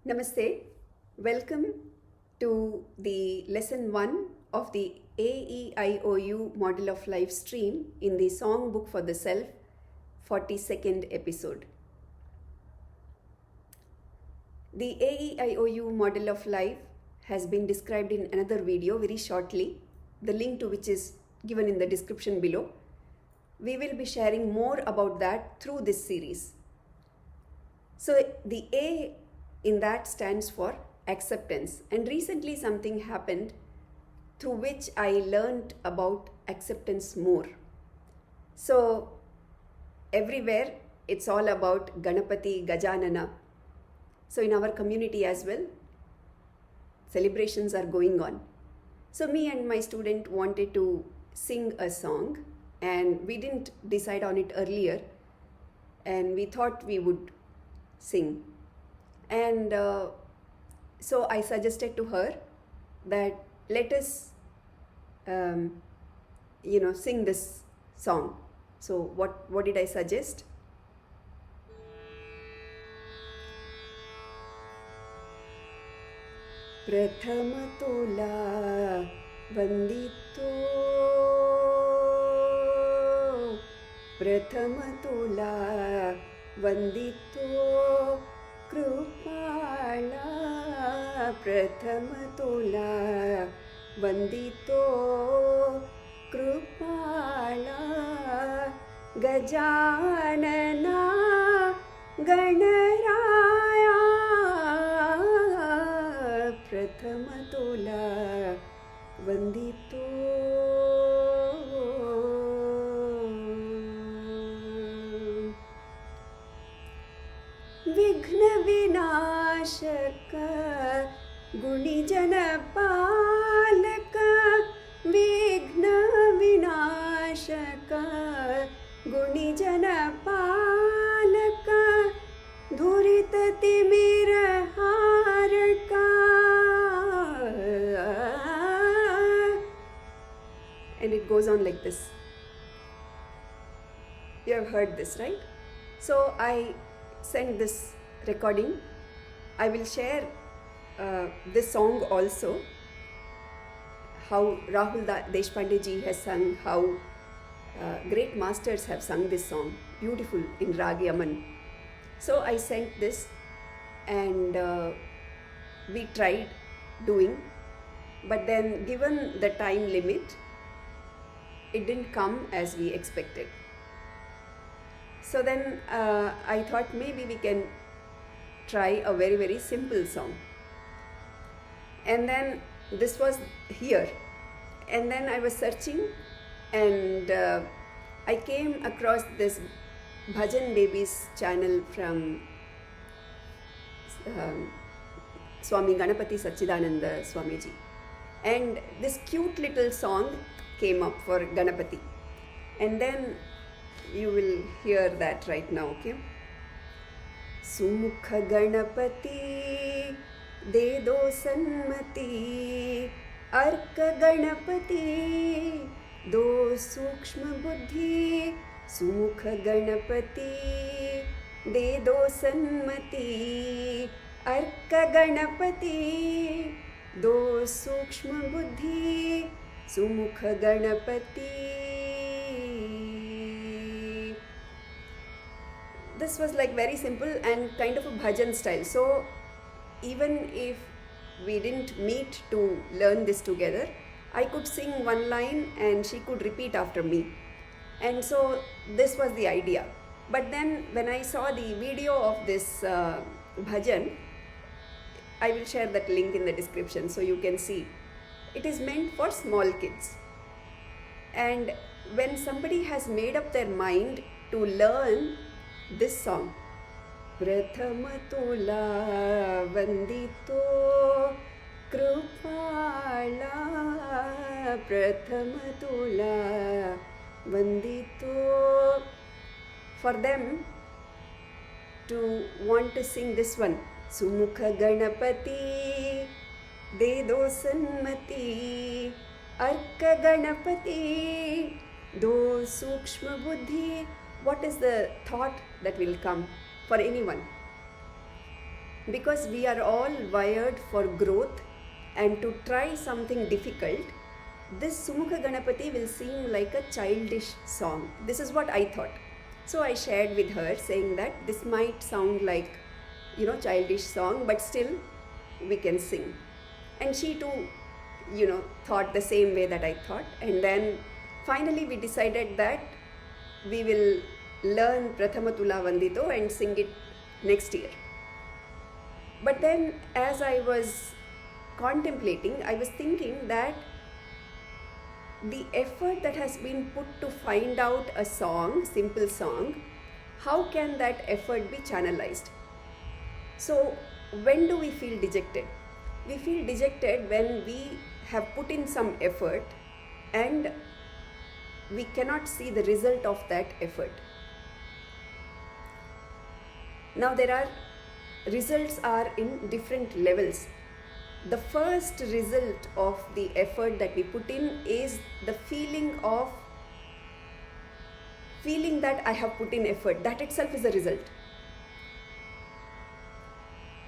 Namaste. Welcome to the lesson 1 of the AEIOU Model of Life stream in the Songbook for the Self 42nd episode. The AEIOU Model of Life has been described in another video very shortly, the link to which is given in the description below. We will be sharing more about that through this series. So the A in that stands for acceptance, and recently something happened through which I learned about acceptance more. So everywhere it's all about Ganapati, Gajanana. So in our community as well, celebrations are going on. So me and my student wanted to sing a song, and we didn't decide on it earlier, and we thought we would sing. And so I suggested to her that let us sing this song. So what did I suggest? प्रथम तुला वंदितो, प्रथम तुला वंदितो कृपाला, प्रथम तुला वंदितो कृपाला, गजानना गणराया, प्रथम तुला वंदितो. विघ्न विनाशक गुणिजन पालक, विघ्न विनाशक गुणिजन पालक, धुरित तिमिर हारका. And it goes on like this. You have heard this, right? So I sent this recording. I will share this song also, how Rahul Deshpande ji has sung, how great masters have sung this song, beautiful in Rag Yaman. So I sent this, and we tried doing, but then given the time limit, it didn't come as we expected. So then I thought maybe we can try a very, very simple song. And then this was here. And then I was searching, and I came across this Bhajan Babies channel from Swami Ganapati Sachidananda Swamiji. And this cute little song came up for Ganapati. And then you will hear that right now, okay? Sumukha Ganapati de do sanmati, Arka Ganapati do sukshma buddhi, Sumukha Ganapati de do sanmati, Arka Ganapati do sukshma buddhi, Sumukha Ganapati. This was like very simple and kind of a bhajan style. So even if we didn't meet to learn this together, I could sing one line and she could repeat after me. And so this was the idea. But then when I saw the video of this bhajan, I will share that link in the description so you can see. It is meant for small kids. And when somebody has made up their mind to learn this song, Prathama Tula Vandito Krupala, Prathama Tula Vandito, for them to want to sing this one, Sumukha Ganapati De Do Sanmati, Arka Ganapati Do Sukshma Buddhi. What is the thought that will come for anyone? because we are all wired for growth and to try something difficult, this Sumukha Ganapati will seem like a childish song. This is what I thought. So I shared with her saying that this might sound like, childish song, but still we can sing. And she too, thought the same way that I thought. And then finally we decided that we will learn Prathama Tula Vandito and sing it next year. But then as I was contemplating, I was thinking that the effort that has been put to find out a song, simple song, how can that effort be channelized? So when do we feel dejected? We feel dejected when we have put in some effort and we cannot see the result of that effort. Now results are in different levels. The first result of the effort that we put in is the feeling that I have put in effort. That itself is a result.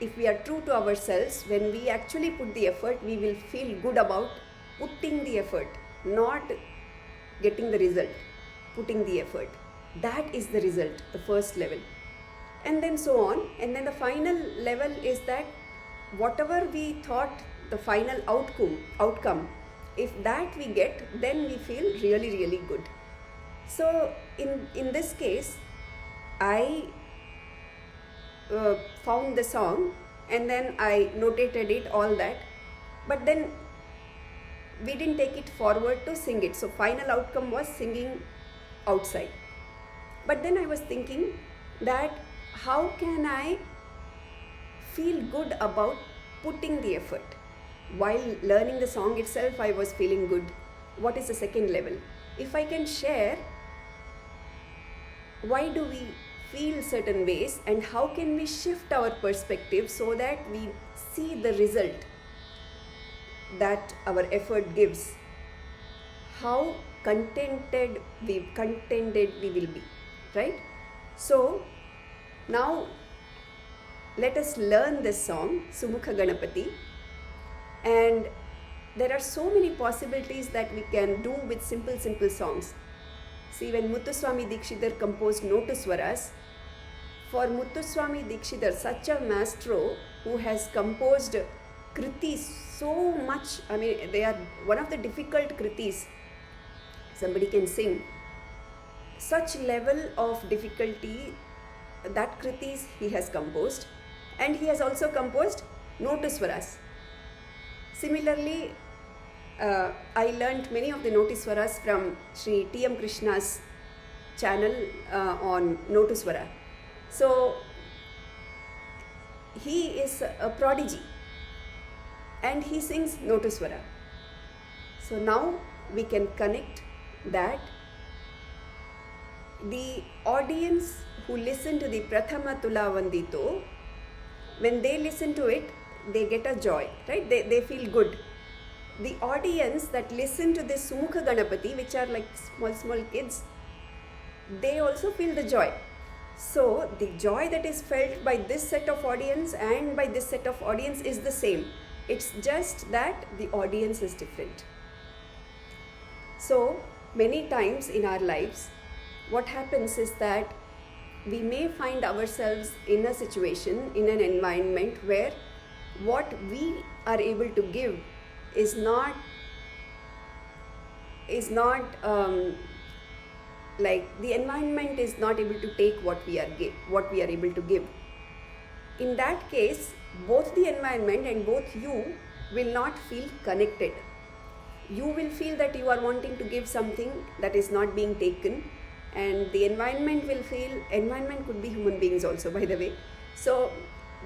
If we are true to ourselves, when we actually put the effort, we will feel good about putting the effort, not getting the result, putting the effort. That is the result, the first level. And then so on. And then the final level is that whatever we thought the final outcome, if that we get, then we feel really, really good. So in this case, I found the song and then I notated it, all that, but then we didn't take it forward to sing it. So final outcome was singing outside. But then I was thinking that how can I feel good about putting the effort? While learning the song itself, I was feeling good. What is the second level? If I can share, why do we feel certain ways and how can we shift our perspective so that we see the result that our effort gives? How contented we will be, right? So now let us learn this song, Sumukha Ganapati, and there are so many possibilities that we can do with simple songs. See, when Muthuswami Dikshitar composed Notuswaras, for Muthuswami Dikshitar, such a maestro who has composed kritis so much, they are one of the difficult kritis somebody can sing. Such level of difficulty, that kritis he has composed, and he has also composed Notuswaras. Similarly, I learnt many of the Notuswaras from Sri T.M. Krishna's channel on Notuswara. So he is a prodigy and he sings Notuswara. So now we can connect that the audience who listen to the Prathama Tula Vandito, when they listen to it, they get a joy, right? They feel good. The audience that listen to this Sumukha Ganapati, which are like small kids, they also feel the joy. So the joy that is felt by this set of audience and by this set of audience is the same. It's just that the audience is different. So many times in our lives, what happens is that we may find ourselves in a situation, in an environment where what we are able to give is not like the environment is not able to take what we are able to give. In that case, both the environment and both you will not feel connected. You will feel that you are wanting to give something that is not being taken, and the environment will feel, environment could be human beings also, by the way. So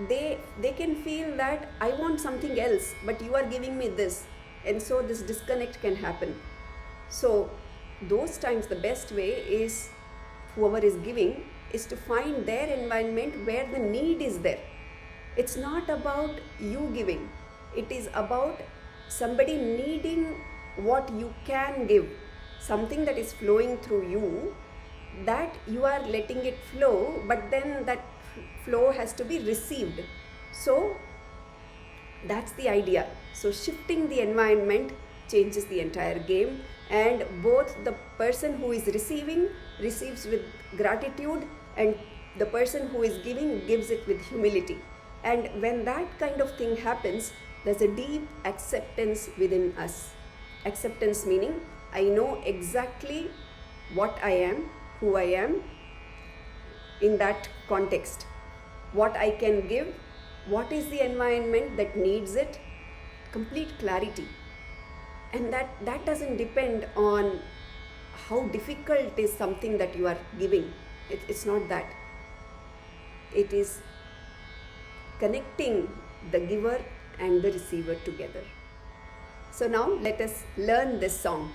they can feel that I want something else, but you are giving me this, and so this disconnect can happen. So those times the best way is, whoever is giving is to find their environment where the need is there. It's not about you giving, it is about somebody needing what you can give, something that is flowing through you, that you are letting it flow, but then that flow has to be received. So that's the idea. So shifting the environment changes the entire game, and both the person who is receiving receives with gratitude, and the person who is giving gives it with humility. And when that kind of thing happens, there's a deep acceptance within us. Acceptance meaning I know exactly what I am, who I am in that context, what I can give, what is the environment that needs it, complete clarity. And that doesn't depend on how difficult is something that you are giving. It's not that. It is connecting the giver and the receiver together. So now let us learn this song.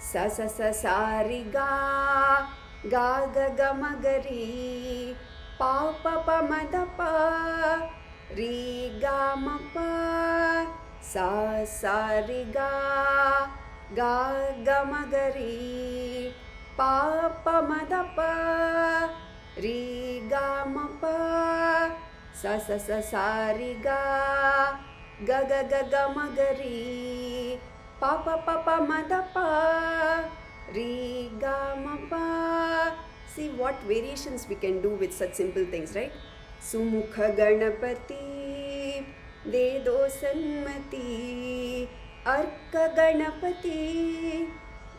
Sa sa sa sa ri ga, ga ga ga ma ga ri, pa pa pa ma da pa, ri ga ma pa, sa sa ri ga, ga ga ma ga ri, pa pa ma da pa, ri ga ma pa, sa sa sa sa ri ga, ga ga ga ga ma ga ri, pa pa pa pa ma da pa, ri ga ma pa. See what variations we can do with such simple things, right? Sumukha Ganapati, de do sanmati, Arka Ganapati,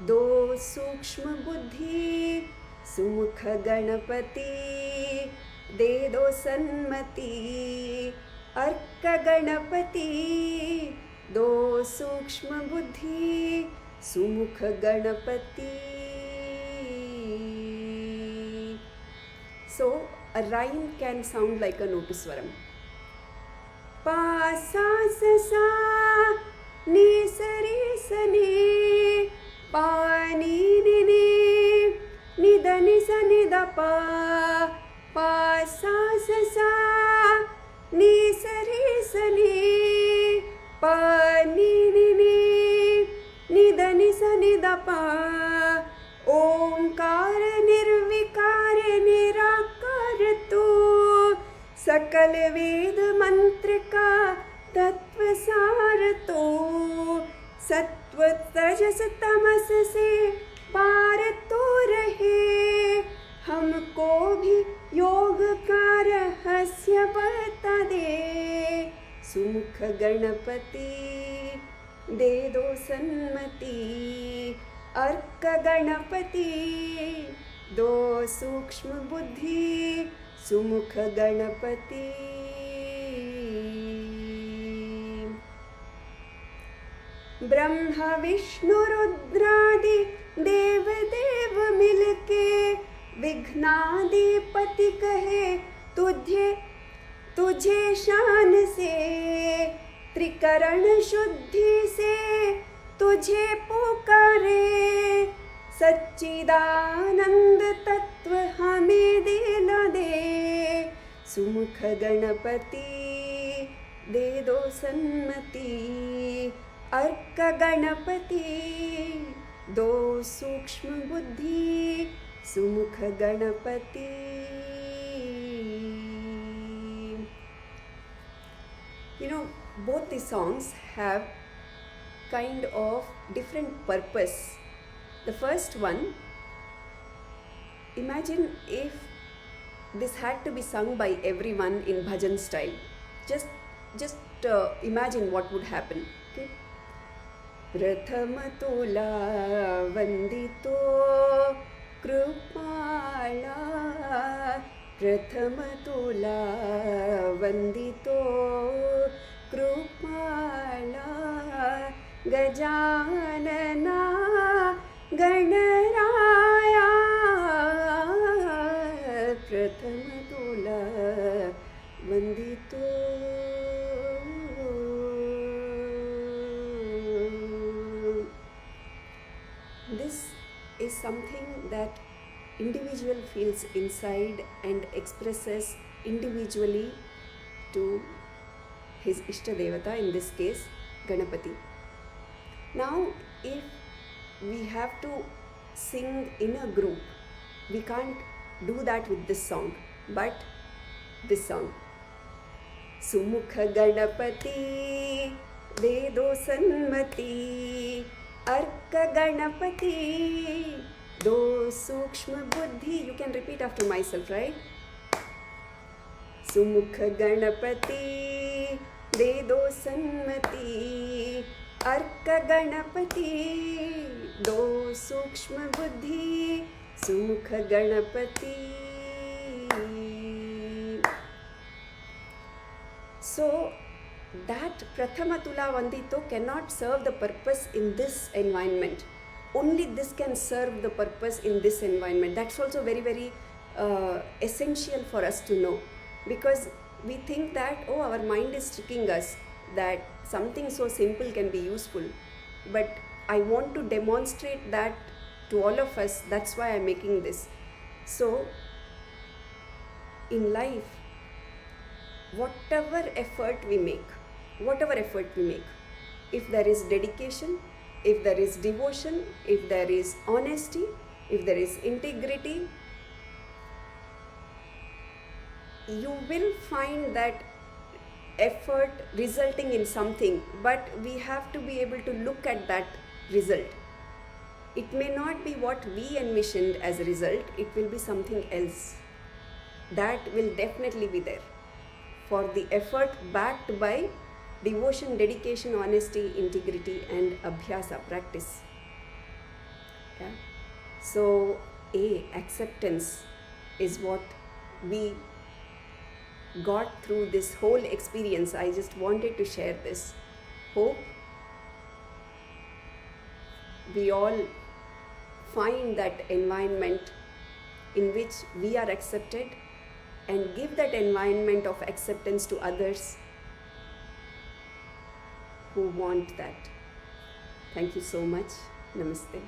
do sukshma buddhi. Sumukha Ganapati, de do sanmati, Arka Ganapati, do sukshma buddhi. Sumukha Ganapati. So a rhyme can sound like a Notuswaram. Pa sa sa sa, ni sa re sa ne, pa ni ni ni, ni da ni sa ni da pa. Pa sa sa sa, ni sa re sa ne, pa ni ni ni, ni da ni sa ni da pa. ओंकार निर्विकार निराकार तू, सकल वेद मंत्र का तत्व सार तो, सत्व तजस तमस से पार तो रहे, हमको भी योग का रहस्य बता दे। सुमुख गणपति दे दो सन्मति, अर्क गणपति दो सूक्ष्म बुद्धि। सुमुख गणपति। ब्रह्मा विष्णु रुद्रादि देव देव मिलके, विघ्नाधिपति कहे तुझे शान से, त्रिकरण शुद्धि से तुझे पुकारे, सच्चिदानंद तत्व हमें दिला दे। सुमुख गणपति दे दो सन्मति, अर्क गणपति दो सूक्ष्म बुद्धि। सुमुख Ganpati. You know, both the songs have kind of different purpose. The first one, imagine if this had to be sung by everyone in bhajan style. Just imagine what would happen. Okay? प्रथम तुला वंदितो कृपाला, प्रथम तुला वंदितो कृपाला, गजानना गणराया, प्रथम तुला वंदितो। This is something that individual feels inside and expresses individually to his Ishta Devata, in this case Ganapati. Now if we have to sing in a group, we can't do that with this song, but this song. सुमुख गणपति दे दो सन्मति, अर्क गणपति दो सूक्ष्म बुद्धि. You can repeat after myself, right? सुमुख गणपति दे दो सन्मति, अर्क गणपति दो सूक्ष्म बुद्धि, सुमुख Ganpati. So that Prathama Tula Vandito cannot serve the purpose in this environment. Only this can serve the purpose in this environment. That's also very, very essential for us to know, because we think that, oh, our mind is tricking us, that something so simple can be useful. But I want to demonstrate that to all of us. That's why I'm making this. So in life, whatever effort we make, if there is dedication, if there is devotion, if there is honesty, if there is integrity, you will find that effort resulting in something. But we have to be able to look at that result. It may not be what we envisioned as a result, it will be something else. That will definitely be there. For the effort backed by devotion, dedication, honesty, integrity, and abhyasa, practice. Yeah? So, acceptance is what we got through this whole experience. I just wanted to share this. Hope we all find that environment in which we are accepted, and give that environment of acceptance to others who want that. Thank you so much. Namaste.